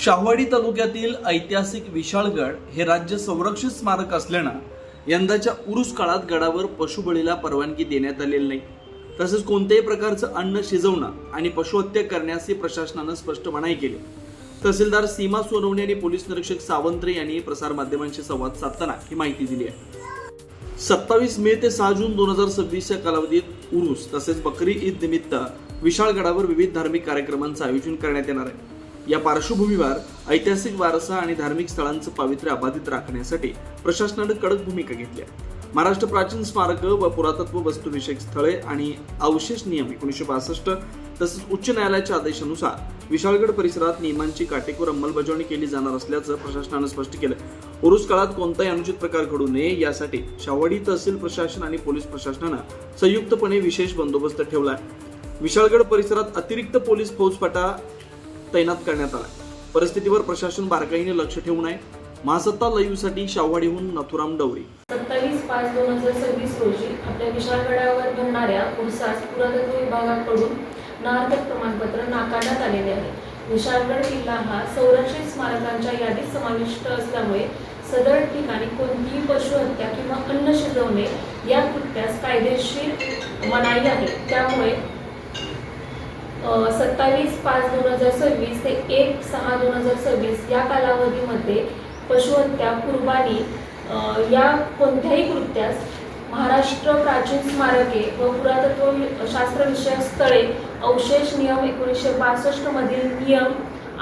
शाहवाडी तालुक्यातील ऐतिहासिक विशाळगड हे राज्य संरक्षित स्मारक असल्यानं यंदाच्या उरूस काळात गडावर पशुबळीला परवानगी देण्यात आलेली नाही। तसेच कोणत्याही प्रकारचं अन्न शिजवणं आणि पशुहत्या करण्याची प्रशासनानं स्पष्ट मनाई केली। तहसीलदार सीमा सोनवणे आणि पोलीस निरीक्षक सावंत्रे यांनी प्रसार माध्यमांशी संवाद साधताना ही माहिती दिली आहे। 27 मे ते 6 जून 2026 या कालावधीत उरूस तसेच बकरी ईद निमित्त विशाळगडावर विविध धार्मिक कार्यक्रमांचं आयोजन करण्यात येणार आहे। या पार्श्वभूमीवर ऐतिहासिक वारसा आणि धार्मिक स्थळांचं पावित्र्य अबाधित राखण्यासाठी प्रशासनाने कडक भूमिका घेतली आहे। महाराष्ट्र प्राचीन स्मारक व पुरातत्व वस्तुविषयक स्थळे आणि अवशेष नियम 1962 तसेच उच्च न्यायालयाच्या आदेशानुसार विशाळगड परिसरात नियमांची काटेकोर अंमलबजावणी केली जाणार असल्याचं प्रशासनाने स्पष्ट केलं। उरूस काळात कोणताही अनुचित प्रकार घडू नये यासाठी शाहवाडी तहसील प्रशासन आणि पोलीस प्रशासनाने संयुक्तपणे विशेष बंदोबस्त ठेवला आहे। विशाळगड परिसरात अतिरिक्त पोलीस फौजफाटा तैनात करण्यात आला। परिस्थितीवर प्रशासन बारकाईने लक्ष ठेवून आहे। महासत्ता लाईव्हसाठी शाहवाडीहून नथुराम डवरी। 27/5/2026 रोजी आपल्या विशाळगडावर भरणाऱ्या उरूसास पुरातत्व विभागाकडून नाहरकत प्रमाणपत्र नाकारण्यात आलेले आहे। विशाळगड किल्ला हा संरक्षित स्मारकांच्या यादीत समाविष्ट असल्यामुळे सदर ठिकाणी कोणतीही पशुहत्या किंवा अन्न शिजवणे या कृत्यास कायदेशीर मनाई आहे। त्यामुळे 27/5/2026 ते 1/6/2026 या कालावधीमध्ये पशुहत्या, कुर्बानी या कोणत्याही कृत्यास महाराष्ट्र प्राचीन स्मारके व पुरातत्व शास्त्र विषयक स्थळे अवशेष नियम 1962 मधील नियम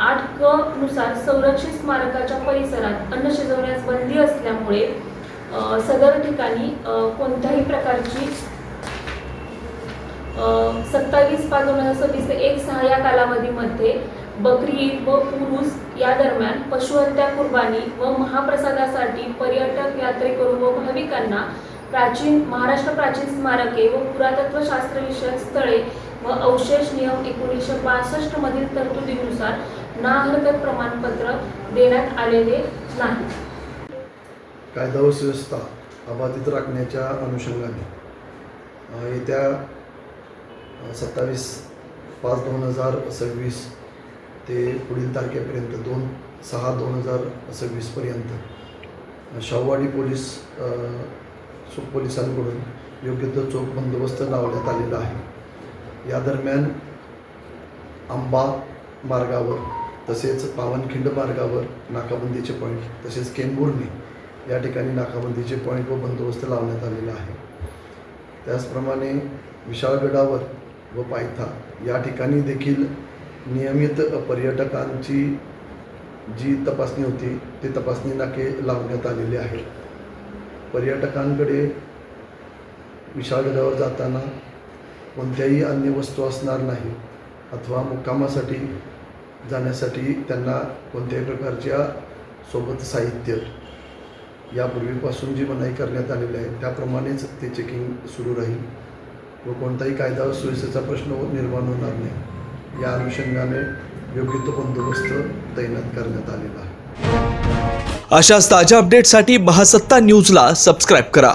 8 क नुसार संरक्षित स्मारकाच्या परिसरात अन्न शिजवण्यास बंदी असल्यामुळे सदर ठिकाणी कोणत्याही प्रकारची 27/5/2026 ते 1/6 या कालावधीमध्ये बकरी ईद व उरूस या दरम्यान पशुहत्या, कुर्बानी व महाप्रसादासाठी पर्यटक, यात्रेकरू व भाविकांना महाराष्ट्र प्राचीन स्मारके व पुरातत्व शास्त्र विषयक स्थळे व अवशेष नियम 1962 मधील तरतुदीनुसार नाहरकत प्रमाणपत्र देण्यात आलेले नाही। कायदा व सुव्यवस्था अबाधित राखण्याच्या अनुषंगाने येत्या 27/5/2026 ते पुढील तारखेपर्यंत 2/6/2026 पर्यंत शाहवाडी पोलिसांकडून योग्य तो चोख बंदोबस्त लावण्यात आलेला आहे। या दरम्यान आंबा मार्गावर तसेच पावनखिंड मार्गावर नाकाबंदीचे पॉईंट तसेच केंबुर्णी या ठिकाणी नाकाबंदीचे पॉईंट व बंदोबस्त लावण्यात आलेला आहे। त्याचप्रमाणे विशाळगडावर व पायथा या ठिकाणी देखील नियमित पर्यटकांची जी तपासणी होती ते तपासणी नाके लावण्यात आलेले आहेत। पर्यटकांकडे विशाळगडावर जाताना कोणत्याही अन्य वस्तू असणार नाही अथवा मुक्कामासाठी जाण्यासाठी त्यांना कोणत्याही प्रकारच्या सोबत साहित्य यापूर्वीपासून जी मनाई करण्यात आलेली आहे त्याप्रमाणेच ते चेकिंग सुरू राहील व कोणताही कायदा व सुव्यवस्थेचा प्रश्न निर्माण होणार नाही या अनुषंगाने योग्य तो बंदोबस्त तैनात करण्यात आलेला आहे। अशाच ताज्या अपडेटसाठी महासत्ता न्यूजला सबस्क्राईब करा।